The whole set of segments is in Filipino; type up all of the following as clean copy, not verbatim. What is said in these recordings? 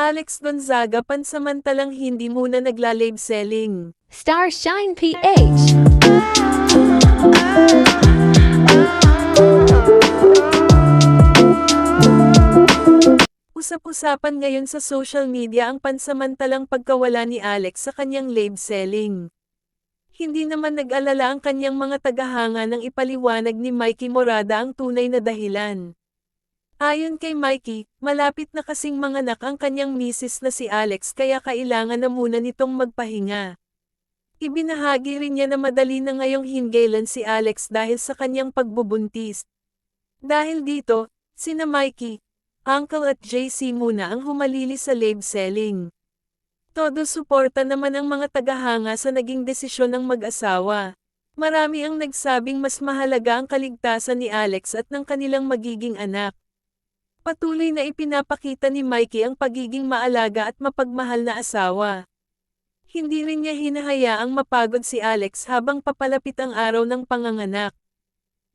Alex Gonzaga pansamantalang hindi muna nagla-live selling. Starshine PH. Usap-usapan ngayon sa social media ang pansamantalang pagkawala ni Alex sa kanyang live selling. Hindi naman nag-alala ang kanyang mga tagahanga nang ipaliwanag ni Mikey Morada ang tunay na dahilan. Ayon kay Mikey, malapit na kasing manganak ang kanyang misis na si Alex kaya kailangan na muna nitong magpahinga. Ibinahagi rin niya na madali na ngayong hinggilan si Alex dahil sa kanyang pagbubuntis. Dahil dito, sina Mikey, Uncle at JC muna ang humalili sa live selling. Todo suporta naman ang mga tagahanga sa naging desisyon ng mag-asawa. Marami ang nagsabing mas mahalaga ang kaligtasan ni Alex at ng kanilang magiging anak. Patuloy na ipinapakita ni Mikey ang pagiging maalaga at mapagmahal na asawa. Hindi rin niya hinahayaang mapagod si Alex habang papalapit ang araw ng panganganak.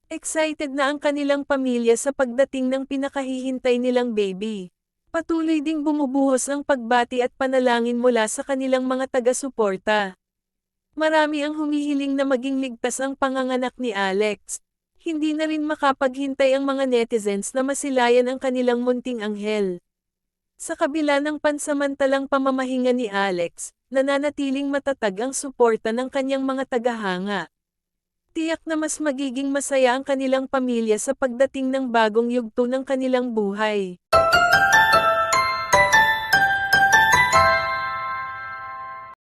Excited na ang kanilang pamilya sa pagdating ng pinakahihintay nilang baby. Patuloy ding bumubuhos ang pagbati at panalangin mula sa kanilang mga taga-suporta. Marami ang humihiling na maging ligtas ang panganganak ni Alex. Hindi na rin makapaghintay ang mga netizens na masilayan ang kanilang munting anghel. Sa kabila ng pansamantalang pamamahinga ni Alex, nananatiling matatag ang suporta ng kanyang mga tagahanga. Tiyak na mas magiging masaya ang kanilang pamilya sa pagdating ng bagong yugto ng kanilang buhay.